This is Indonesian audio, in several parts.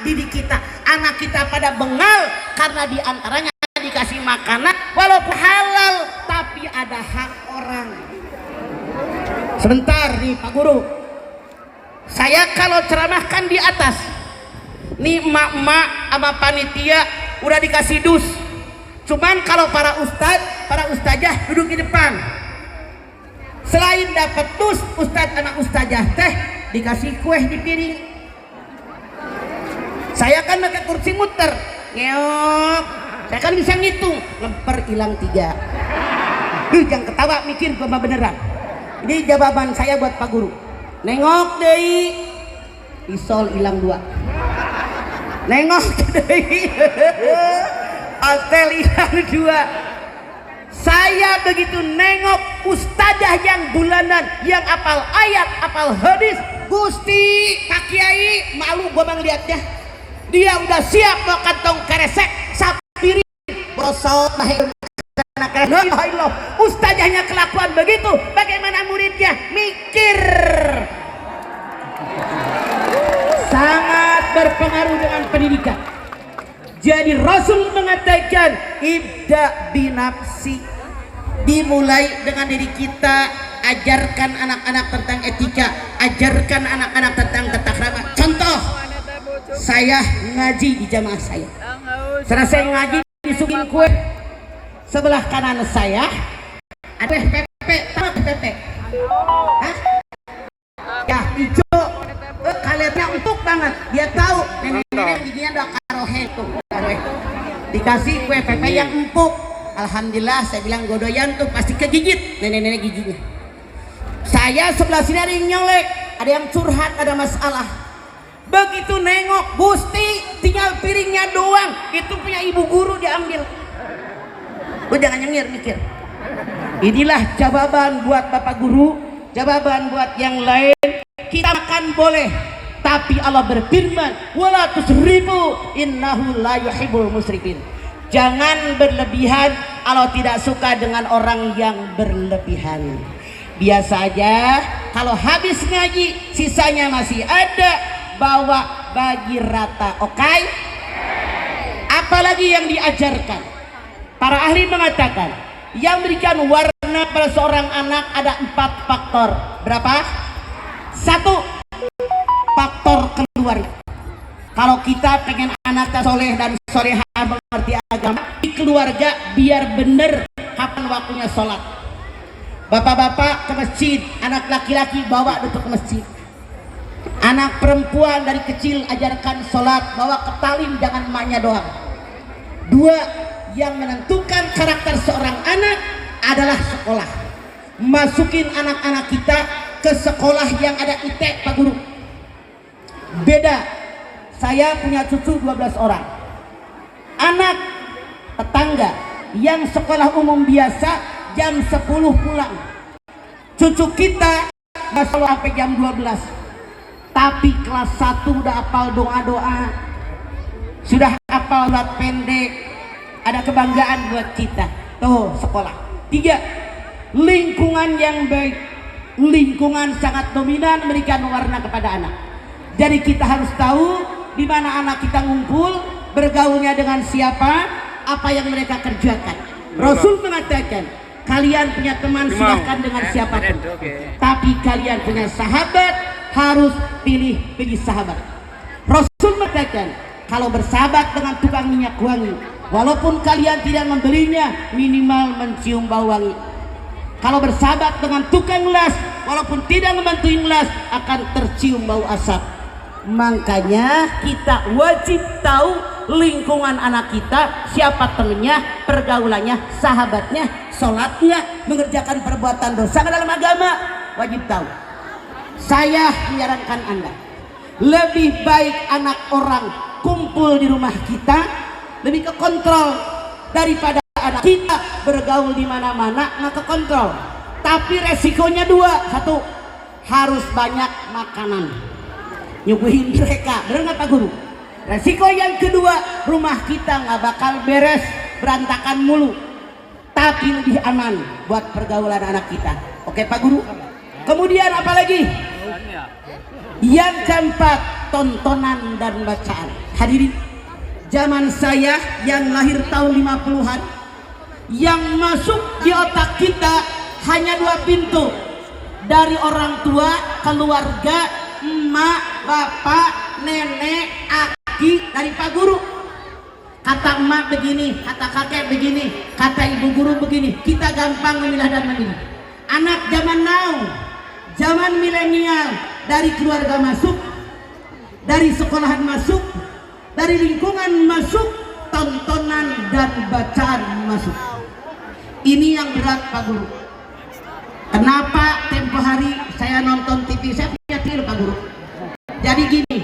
didik kita. Anak kita pada bengal karena diantaranya dikasih makanan walaupun halal tapi ada hak orang. Sebentar nih Pak Guru, saya kalau ceramahkan di atas nih emak-emak sama panitia udah dikasih dus. Cuman kalau para ustazah duduk di depan. Selain dapat dus, ustaz anak ustazah teh dikasih kue di piring. Saya kan pakai kursi muter, ngeok. Saya kan bisa ngitung, lemper hilang 3. Jangan ketawa, mikir gue mah beneran. Ini jawaban saya buat Pak Guru. Nengok deh, isol hilang 2. Nengok deh, astel hilang 2. Saya begitu nengok ustazah yang bulanan, yang apal ayat, apal hadis, Gusti Pak Kiai, malu gua bang liatnya. Dia udah siap mau kantong keresek, sapirin, bosok, ustazahnya kelakuan begitu, bagaimana muridnya? Mikir. Sangat berpengaruh dengan pendidikan. Jadi Rasul mengatakan ibda binafsi, dimulai dengan diri kita. Ajarkan anak-anak tentang etika, ajarkan anak-anak tentang tata krama. Contoh, saya ngaji di jamaah saya. Setelah saya ngaji disuguhin kue, sebelah kanan saya ada pepe, tahu pepe? Hah? Ya hijau, kaliannya empuk banget. Dia tahu nenek-nenek giginya udah karohe tuh. Dikasih kue pepe yang empuk. Alhamdulillah, saya bilang godoyan tuh pasti kegigit nenek-nenek giginya. Saya sebelah sini ada yang nyolek, ada yang curhat, ada masalah. Begitu nengok, Gusti tinggal piringnya doang, itu punya ibu guru diambil. Lu jangan nyengir, mikir. Inilah jawaban buat Bapak Guru, jawaban buat yang lain. Kita makan boleh, tapi Allah berfirman, wala tusrifu innahu la yuhibbul musrifin. Jangan berlebihan, Allah tidak suka dengan orang yang berlebihan. Biasa aja, kalau habis ngaji sisanya masih ada, bawa bagi rata, oke? Apalagi yang diajarkan. Para ahli mengatakan yang berikan warna pada seorang anak ada 4 faktor. Berapa? 1, faktor keluarga. Kalau kita pengen anaknya soleh dan solehah mengerti agama, di keluarga biar bener kapan waktunya sholat. Bapak-bapak ke masjid, anak laki-laki bawa duduk ke masjid. Anak perempuan dari kecil ajarkan sholat, bawa ke talim, jangan emaknya doang. 2, yang menentukan karakter seorang anak adalah sekolah. Masukin anak-anak kita ke sekolah yang ada IT, Pak Guru. Beda, saya punya cucu 12 orang. Anak tetangga yang sekolah umum biasa jam 10 pulang. Cucu kita Masya Allah sampai jam 12. Tapi kelas 1 udah hafal doa-doa, sudah hafal surat pendek. Ada kebanggaan buat kita. Tuh sekolah. 3, lingkungan yang baik. Lingkungan sangat dominan memberikan warna kepada anak. Jadi kita harus tahu di mana anak kita ngumpul, bergaulnya dengan siapa, apa yang mereka kerjakan. Rasul mengatakan, kalian punya teman silahkan dengan siapapun, tapi kalian punya sahabat harus pilih sahabat. Rasul mengatakan, kalau bersahabat dengan tukang minyak wangi, walaupun kalian tidak membelinya, minimal mencium bau wangi. Kalau bersahabat dengan tukang las, walaupun tidak membantu las, akan tercium bau asap. Makanya kita wajib tahu lingkungan anak kita, siapa temennya, pergaulannya, sahabatnya, sholatnya, mengerjakan perbuatan dosa dalam agama, wajib tahu. Saya menyarankan Anda, lebih baik anak orang kumpul di rumah kita, lebih ke kontrol daripada anak kita bergaul di mana-mana nggak ke kontrol. Tapi resikonya 2, 1, harus banyak makanan, nyuguhin mereka, bener nggak Pak Guru? Resiko yang kedua, rumah kita nggak bakal beres, berantakan mulu. Tapi lebih aman buat pergaulan anak kita. Oke Pak Guru? Kemudian apa lagi? Yang keempat, tontonan dan bacaan. Hadirin, zaman saya yang lahir tahun 50-an, yang masuk di otak kita hanya 2 pintu. Dari orang tua, keluarga, emak, bapak, nenek, aki, dari pak guru. Kata emak begini, kata kakek begini, kata ibu guru begini. Kita gampang memilah dan memilih. Anak zaman now, zaman milenial, dari keluarga masuk, dari sekolahan masuk, dari lingkungan masuk, tontonan dan bacaan masuk. Ini yang berat Pak Guru. Kenapa tempo hari saya nonton TV? Saya punya TV Pak Guru. Jadi gini,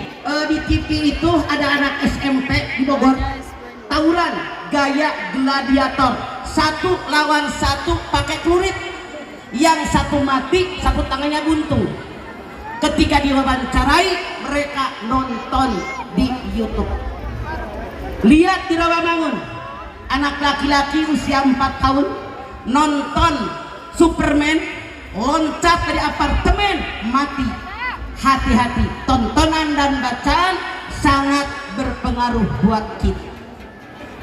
di TV itu ada anak SMP di Bogor, tawuran gaya gladiator, 1 lawan 1 pakai celurit, yang satu mati, satu tangannya buntung. Ketika diwawancarai, mereka nonton di YouTube. Lihat di Rawamangun, anak laki-laki usia 4 tahun nonton Superman loncat dari apartemen, mati. Hati-hati, tontonan dan bacaan sangat berpengaruh buat kita.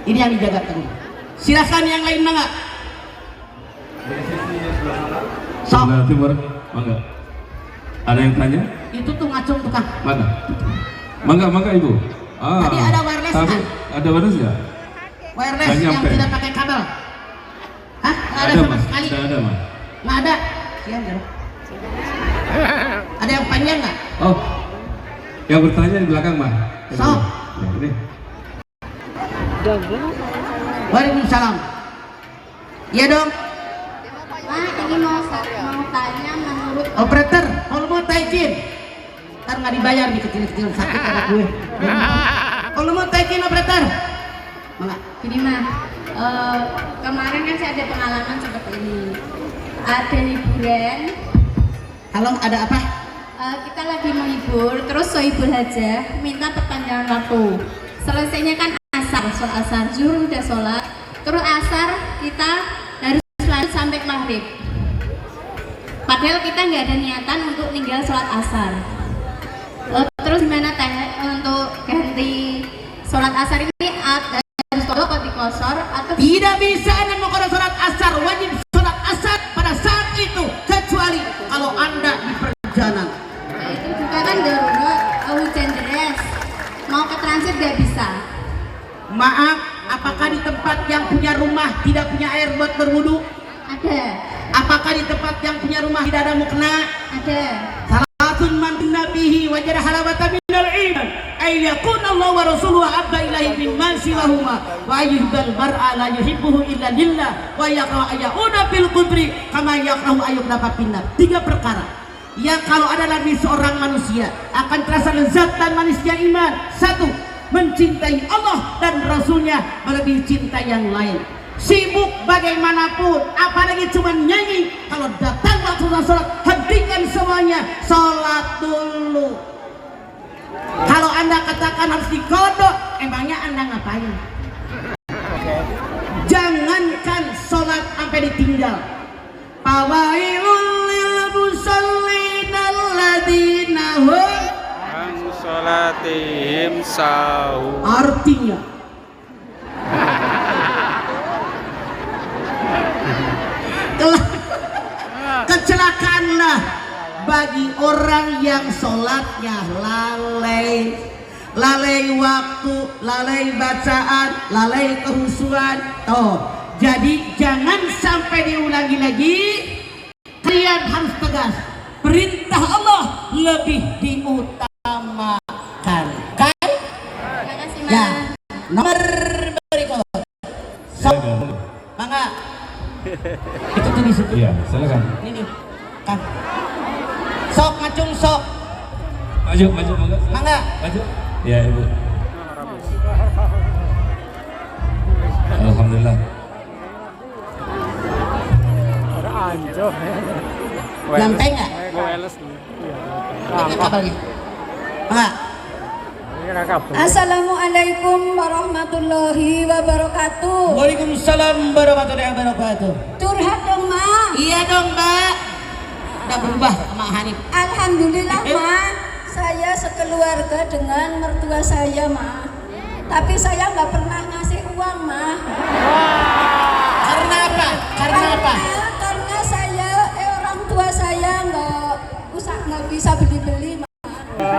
Ini yang dijaga terus. Silakan yang lain mangga. Sebelah timur, mangga. Ada yang tanya? Itu tuh ngacung tukang. Mana? Mangga ibu. Tadi ada wireless kan? Ada wireless ya? Wireless yang tidak pakai kabel. Hah? Nggak ada sama sekali. Ada mas. Nggak ada. Iya, ada yang panjang nggak? Oh, yang bertanya di belakang mah. So. Ya, ini. Waalaikumsalam. Iya dong. Ini mau tanya menurut Operator, kalau mau taikin, ntar nggak dibayar nih, kecil-kecil sakit ada gue. Kalau mau taikin operator, malah. ini mah kemarin kan saya ada pengalaman seperti ini. Ada liburan. Halo, ada apa? Kita lagi menghibur, terus sohibul hajah minta perpanjangan waktu. Selesainya kan asar, sholat asar, zuhur udah sholat, terus asar kita harus lanjut sampai maghrib. Padahal kita nggak ada niatan untuk tinggal sholat asar. Terus gimana teh untuk ganti sholat asar ini harus kodok dikosor atau Tidak bisa Anda mau sholat asar, wajib sholat asar pada saat itu, kecuali kalau Anda di perjalanan. itu juga kan darurat, hujan deras, mau ke transit nggak bisa. Maaf, apakah di tempat yang punya rumah tidak punya air buat berwudu? Ada. Apakah di tempat yang punya rumah tidak ada mukna? Ada. Salatun man nabihi wajada halawata minal iman ay yakuna Allah wa rasuluhu abba ilahi mimman siwahuma wa ayyuhbal mar'a la yuhibbuhu illa lillah wa yakrahu ayyuna fil kubri kama yakrahu ayyubna pinnar. 3 perkara yang kalau ada lagi seorang manusia akan terasa lezat dan manisnya iman. 1. Mencintai Allah dan Rasulnya melebihi cinta yang lain. Sibuk bagaimanapun, apalagi cuma nyanyi, kalau datang waktu sholat, hentikan semuanya, sholat dulu. Kalau Anda katakan harus dikodok, emangnya Anda ngapain? Jangankan sholat sampai ditinggal. Fawailul lil musallin alladzina hum an sholatihim sahun. Artinya kecelakaanlah bagi orang yang sholatnya lalai, lalai waktu, lalai bacaan, lalai kehusuan. Jadi jangan sampai diulangi lagi. Kalian harus tegas, perintah Allah lebih diutamakan. Kan? Terima kasih Mas. Ya, nomor berikut. Mangga. Itu tuh di situ. Iya, silakan. Ini Kang. Sok ngacung sok. Maju, mangga. Mangga. Maju. Ya, Ibu. Alhamdulillah. Nyampe nggak? Ini kabelnya. Mangga. Assalamualaikum warahmatullahi wabarakatuh. Waalaikumsalam warahmatullahi wabarakatuh. Curhat dong, Ma. Iya dong, Mbak. Udah berubah sama Hanif. Alhamdulillah, Ma. Saya sekeluarga sekeluarga dengan mertua saya, Ma. Tapi saya nggak pernah ngasih uang, Ma. Karena apa? Karena apa? Karena saya, orang tua saya nggak bisa beli-beli, Ma.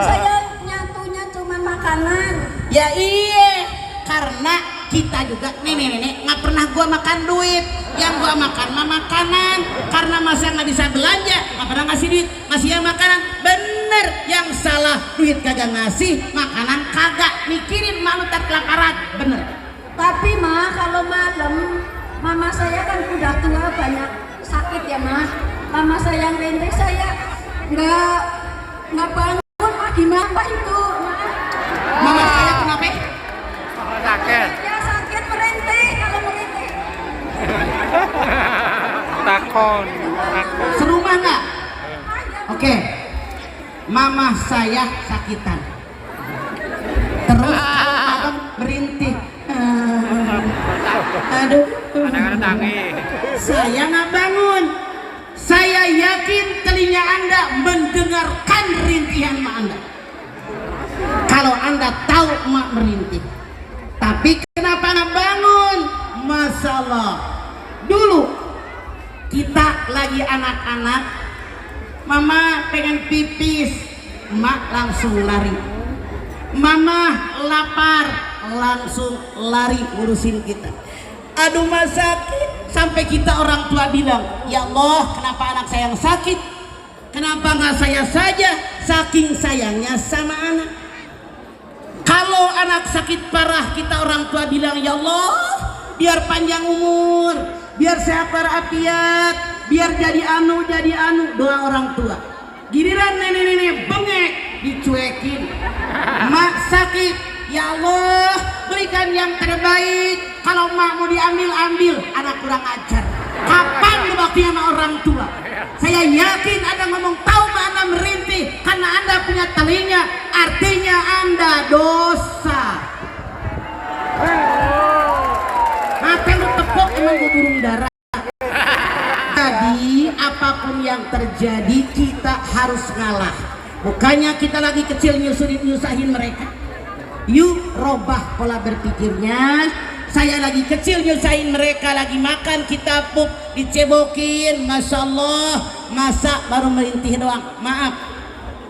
Saya nyatunya cuma makanan. Ya iya, karena kita juga nenek-nenek nggak pernah gua makan duit. Yang gua makan mah makanan. Karena masa nggak bisa belanja, nggak pernah ngasih duit, ngasih yang makanan. Bener, yang salah duit kagak ngasih, makanan kagak. Mikirin malu tak kelaparan, bener. Tapi, Ma, kalau malam, mama saya kan udah tua, banyak sakit ya, Ma. Mama saya yang renteng, saya nggak bangun, Ma. Gimana itu, Ma? Mama saya kenapa? Sakit. Ya sakit merintih, kalau merintih. Takon. Serumah nggak? Oke, mama saya sakitan. Terus kalau malam merintih. Aduh. Kadang-kadang tangi. Saya nggak bangun. Saya yakin telinga Anda mendengarkan rintihan mak Anda. Kalau Anda tahu mak merintih. Tapi kenapa nggak bangun? Masalah. Dulu kita lagi anak-anak, mama pengen pipis, mak langsung lari. Mama lapar, langsung lari ngurusin kita. Aduh mas sakit, sampai kita orang tua bilang, ya Allah kenapa anak saya yang sakit, kenapa nggak saya saja, saking sayangnya sama anak. Kalau anak sakit parah, kita orang tua bilang, ya Allah biar panjang umur, biar sehat walafiat, biar jadi anu, doa orang tua. Giliran nenek-nenek bengek dicuekin. Mak sakit, ya Allah berikan yang terbaik. Kalau mak mau diambil, ambil. Anak kurang ajar. Kapan waktunya sama orang tua? Saya yakin Anda ngomong tahu mana merintih karena Anda punya telinga, artinya Anda dosa. Mata lu tepuk emang gue burung dara. Jadi apapun yang terjadi kita harus ngalah. Bukannya kita lagi kecil nyusahin mereka. Yuk robah pola berpikirnya. Saya lagi kecil nyusahin mereka, lagi makan kita pup dicebokin, masya Allah, masa baru merintih doang. Maaf,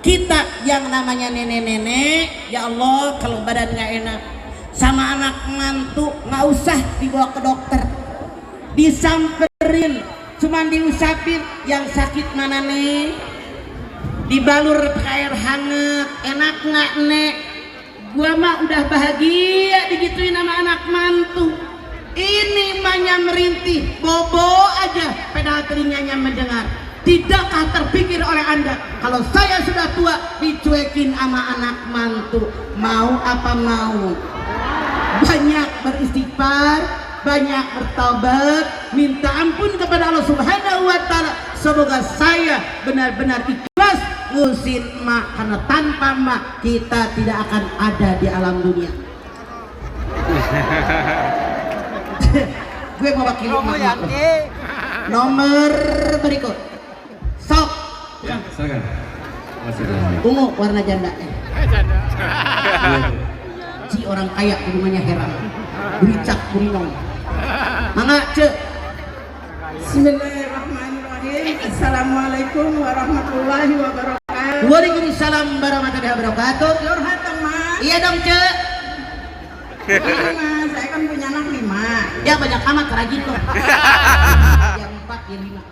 kita yang namanya nenek-nenek, ya Allah kalau badan nggak enak sama anak mantu nggak usah dibawa ke dokter, disamperin, cuman diusapin. Yang sakit mana nih? Dibalur pakai air hangat, enak nggak nek? Gua mah udah bahagia digituin sama anak mantu. Ini mahnya merintih, bobo aja, padahal telinganya mendengar. Tidakkah terpikir oleh Anda kalau saya sudah tua dicuekin sama anak mantu, mau apa mau? Banyak beristighfar, banyak bertaubat, minta ampun kepada Allah Subhanahu wa taala. Semoga saya benar-benar ikhlas ngurusin mak, karena tanpa mak kita tidak akan ada di alam dunia. Gue mau wakili mak. Nomor berikut. Sok. Ya, silakan. Masih Ungu warna janda. Si orang kaya di rumahnya heran. Bericak kurinong. Mangga cek. Bismillahirrahmanirrahim. Assalamualaikum warahmatullahi wabarakatuh. Waalaikumsalam warahmatullahi wabarakatuh. Curhat dong, Mas. Iya dong cek. Mas, saya kan punya anak 5. Ya banyak amat rajin loh. Yang 4 yang 5.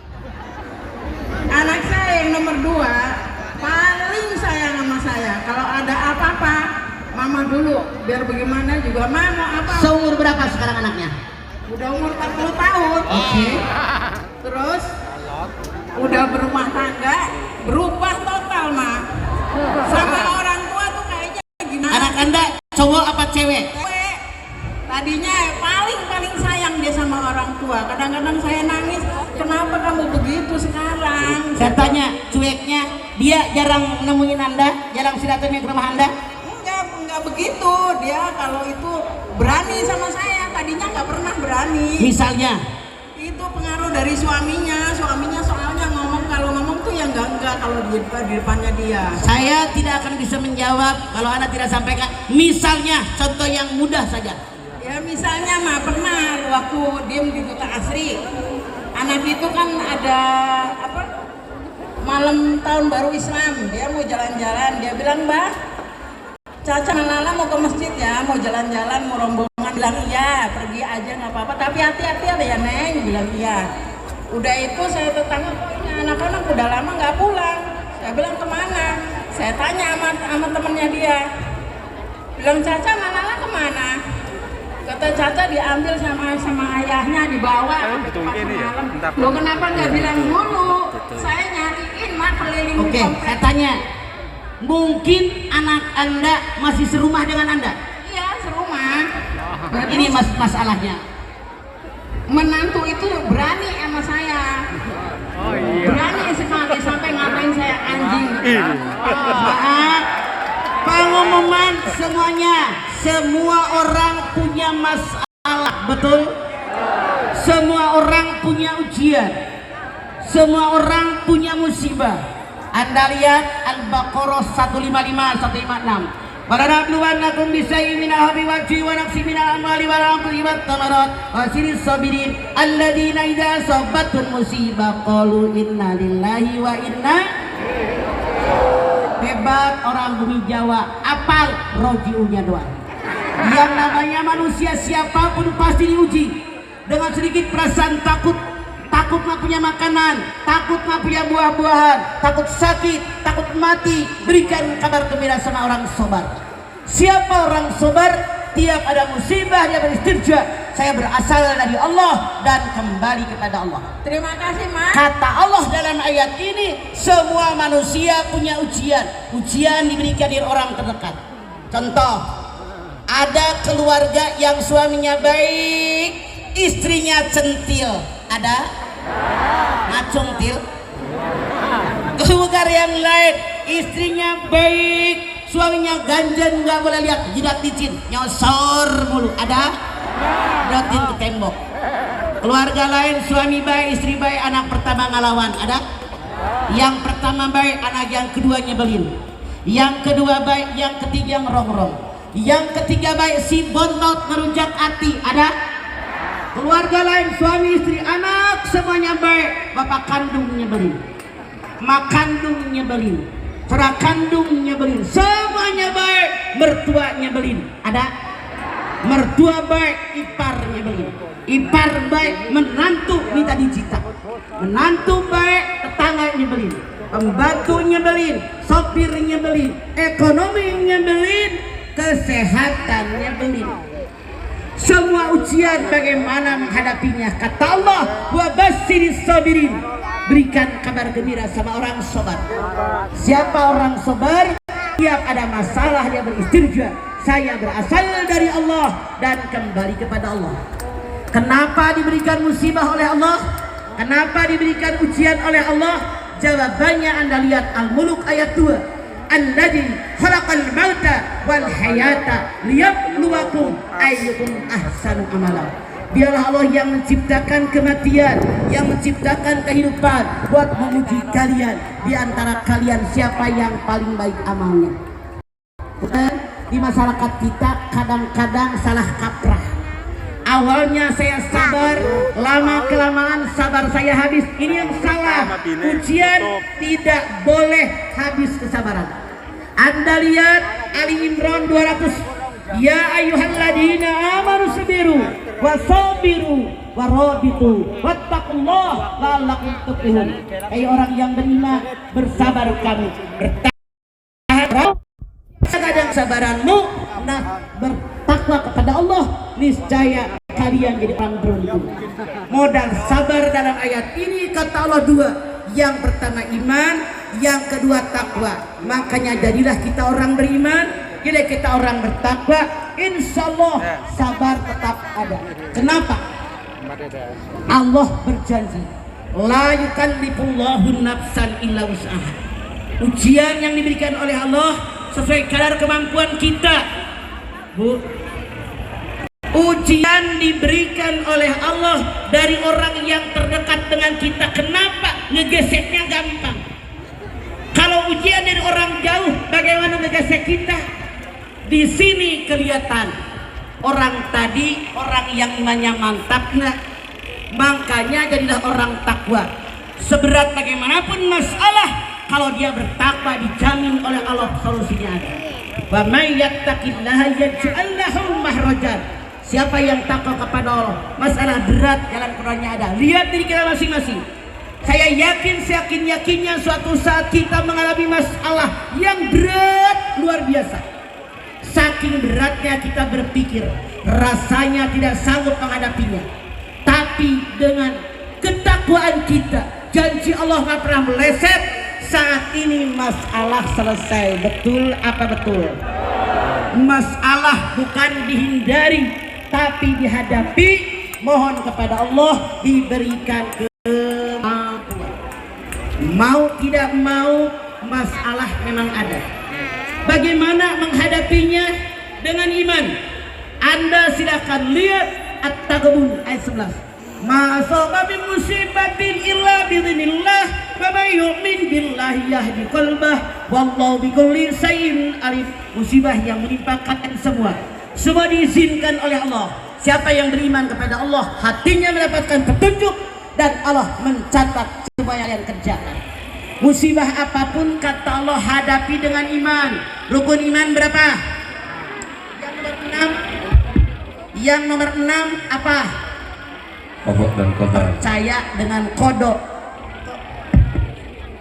Anak saya yang nomor 2 paling sayang sama saya. Kalau ada apa-apa, mama dulu. Biar bagaimana juga mama mau apa. Seumur berapa sekarang anaknya? Udah umur 40 tahun. Oke. Terus udah berumah tangga, berubah total, Ma. Sama orang tua tuh kayaknya gimana? Anak Anda cowok apa cewek? Cewek. Tadinya paling sayang dia sama orang tua. Kadang-kadang saya nangis, kenapa kamu begitu sekarang? Saya tanya cueknya, dia jarang nemuin Anda, jarang silaturahmi ke rumah Anda? Enggak begitu. Dia kalau itu berani sama saya. Tadinya nggak pernah berani. Misalnya? Itu pengaruh dari suaminya. Suaminya soalnya ngomong, kalau ngomong tuh yang enggak kalau di depannya dia. Saya tidak akan bisa menjawab kalau Anda tidak sampaikan. Misalnya contoh yang mudah saja. Ya misalnya mah pernah waktu diem di Duta Asri, anak itu kan ada apa malam tahun baru Islam, dia mau jalan-jalan, dia bilang, Mbak Caca Malala mau ke masjid ya, mau jalan-jalan, mau rombongan, bilang iya, pergi aja nggak apa-apa, tapi hati-hati ada ya Neng, bilang iya. Udah itu saya tetangga, kok ini anak-anak udah lama nggak pulang, saya bilang kemana? Saya tanya sama temennya dia, bilang Caca Malala kemana? Kata Caca diambil sama ayahnya, dibawa Betul ini ya. Entah. Lo kenapa nggak bilang dulu? Saya nyariin mah keliling Oke, komplek. saya tanya. Mungkin anak Anda masih serumah dengan Anda? Iya, serumah. Ini masalahnya. Menantu itu berani sama saya. Oh iya. Berani sekali sampai ngapain saya anjing. Maaf, pengumuman semuanya. Semua orang punya masalah, betul? Semua orang punya ujian. Semua orang punya musibah. Anda lihat Al-Baqarah 155 156. Walanabluwannakum bisyai'in minal khamri wal jui wa naqsin minal amwali wal anfusi wat thamarat wa bashshiris sabirin alladziina idza asabathum musibah qalu inna lillahi wa inna. Hebat orang bumi Jawa, apal rojiunya doang. Yang namanya manusia siapapun pasti diuji dengan sedikit perasaan takut nggak punya makanan, takut nggak punya buah-buahan, takut sakit, takut mati. Berikan kabar gembira sama orang sobar. Siapa orang sobar? Tiap ada musibah dia beristirja, saya berasal dari Allah dan kembali kepada Allah. Terima kasih, Mas. Kata Allah dalam ayat ini, semua manusia punya ujian. Ujian diberikan dari orang terdekat. Contoh, ada keluarga yang suaminya baik, istrinya centil. Ada? Ngacung til. Keluarga yang lain, istrinya baik, suaminya ganjen, nggak boleh lihat, jidat licin, nyosor mulu. Ada? Dotin ke tembok. Keluarga lain, suami baik, istri baik, anak pertama ngelawan. Ada? Yang pertama baik, anak yang kedua nyebelin. Yang kedua baik, yang ketiga ngerongrong. Yang ketiga baik, si bontot ngerujak hati. Ada? Keluarga lain, suami istri anak semuanya baik, bapak kandung nyebelin, mak kandung nyebelin, saudara kandung nyebelin, semuanya baik, mertua nyebelin. Ada? Mertua baik, ipar nyebelin, ipar baik, menantu minta dicita, menantu baik, tetangga nyebelin, pembantu nyebelin, sopir nyebelin, ekonomi nyebelin, kesehatan nyebelin. Semua ujian bagaimana menghadapinya? Kata Allah, wa bashshiris sabirin. Berikan kabar gembira sama orang sabar. Siapa orang sabar? Tiap ada masalah dia beristirja, saya berasal dari Allah dan kembali kepada Allah. Kenapa diberikan musibah oleh Allah? Kenapa diberikan ujian oleh Allah? Jawabannya Anda lihat Al-Muluk ayat 2. Alladzi khalaqal mauta wal hayata liyabluwakum ayyukum ahsanu amala. Dialah Allah yang menciptakan kematian, yang menciptakan kehidupan buat menguji kalian. Di antara kalian siapa yang paling baik amalnya? Di masyarakat kita kadang-kadang salah kaprah. Awalnya saya sabar, lama kelamaan sabar saya habis. Ini yang salah. Ujian tidak boleh habis kesabaran. Anda lihat Ali Imran 200. Ya ayyuhalladzina amanu sabiru wasabiru warabitu wattaqullaha la'allakum tuflihun. Hai orang yang beriman, bersabar kamu, bertahan kadang kesabaranmu, nah bertakwa kepada Allah, niscaya kalian jadi orang beruntung. Modal sabar dalam ayat ini kata Allah dua. Yang pertama iman, yang kedua takwa. Makanya jadilah kita orang beriman, jadi kita orang bertakwa, insya Allah sabar tetap ada. Kenapa? Allah berjanji, la yukallifullahu nafsan illa wus'aha. Ujian yang diberikan oleh Allah sesuai kadar kemampuan kita, Bu. Ujian diberikan oleh Allah dari orang yang terdekat dengan kita. Kenapa? Ngegeseknya gampang. Kalau ujian dari orang jauh, bagaimana mengasah kita? Di sini kelihatan orang tadi orang yang imannya mantap nggak, makanya jadilah orang takwa. Seberat bagaimanapun masalah, kalau dia bertakwa dijamin oleh Allah solusinya ada. Wa may yattaqillaha yaj'al lahu mahrajan. Siapa yang takwa kepada Allah, masalah berat jalan keluarnya ada. Lihat diri kita masing-masing. Saya yakin, seyakin-yakinnya suatu saat kita mengalami masalah yang berat luar biasa. Saking beratnya kita berpikir, rasanya tidak sanggup menghadapinya. Tapi dengan ketakwaan kita, janji Allah nggak pernah meleset. Saat ini masalah selesai. Betul apa betul? Masalah bukan dihindari, tapi dihadapi. Mohon kepada Allah diberikan kemampuan. Mau tidak mau, masalah memang ada. Bagaimana menghadapinya? Dengan iman. Anda silakan lihat At-Taghabun ayat 11. Ma asaba min musibatin illa biidznillah wa may yu'min billahi yahdi qalbah wallahu bikulli syai'in alim. Musibah yang menimpa kalian semua diizinkan oleh Allah. Siapa yang beriman kepada Allah, hatinya mendapatkan petunjuk dan Allah mencatat semua yang kalian kerjakan. Musibah apapun kata Allah hadapi dengan iman. Rukun iman berapa? Yang nomor 6. Yang nomor 6 apa? Qadha dan qadar. Percaya dengan kodok.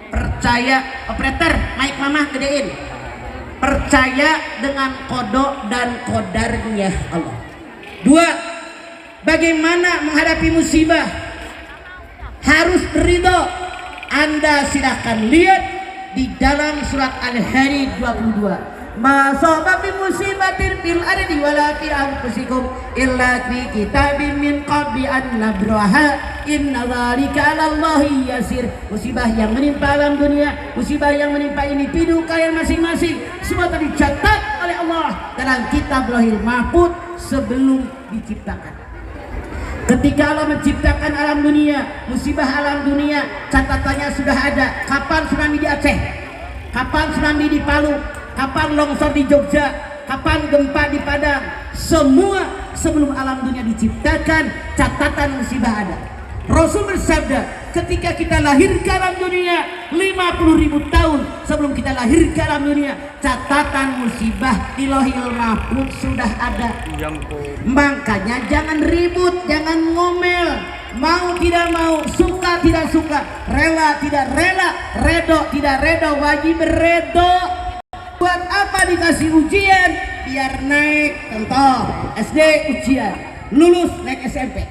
Percaya, operator, mic mama gedein. Percaya dengan kodok dan kodarnya Allah. 2. Bagaimana menghadapi musibah? Harus ridho. Anda silahkan lihat di dalam surat Al-Hadid 22. Ma asaba min musibatin fil ardi wala fi anfusikum illa fi kitabim min qabli an nabraha inna dzalika 'ala Allahi yasir. Musibah yang menimpa alam dunia, musibah yang menimpa individu kalian masing-masing, semua telah dicatat oleh Allah dalam kitab Lauhul Mahfuz sebelum diciptakan. Ketika Allah menciptakan alam dunia, musibah alam dunia, catatannya sudah ada. Kapan tsunami di Aceh? Kapan tsunami di Palu? Kapan longsor di Jogja? Kapan gempa di Padang? Semua sebelum alam dunia diciptakan, catatan musibah ada. Rasul bersabda, ketika kita lahir ke alam dunia 50.000 tahun sebelum kita lahir ke alam dunia, catatan musibah di Lauhul Mahfuz sudah ada. Makanya jangan ribut, jangan ngomel. Mau tidak mau, suka tidak suka, rela tidak rela, redo tidak redo, wajib redo. Buat apa dikasih ujian? Biar naik. Contoh, SD ujian, lulus naik SMP.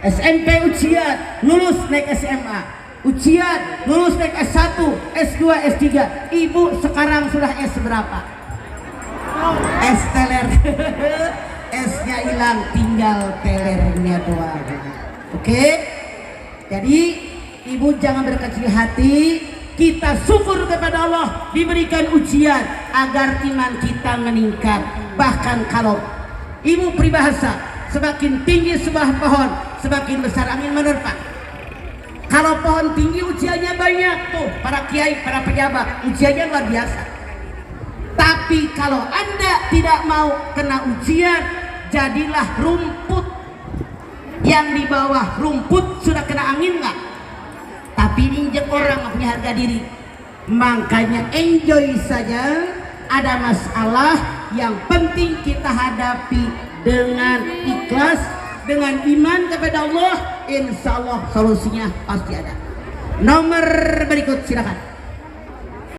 SMP ujian, lulus naik SMA. Ujian, lulus naik S1, S2, S3. Ibu sekarang sudah S berapa? S teler. S-nya hilang, tinggal telernya doang. Oke? Jadi ibu jangan berkecil hati. Kita syukur kepada Allah diberikan ujian agar iman kita meningkat. Bahkan kalau ibu peribahasa, semakin tinggi sebuah pohon, semakin besar angin menerpa. Kalau pohon tinggi ujiannya banyak tuh, para kiai, para pejabat, ujiannya luar biasa. Tapi kalau Anda tidak mau kena ujian, jadilah rumput. Yang di bawah rumput sudah kena angin nggak? Tapi injek orang nggak punya harga diri. Makanya enjoy saja. Ada masalah yang penting kita hadapi dengan ikhlas, dengan iman kepada Allah. Insya Allah solusinya pasti ada. Nomor berikut silakan.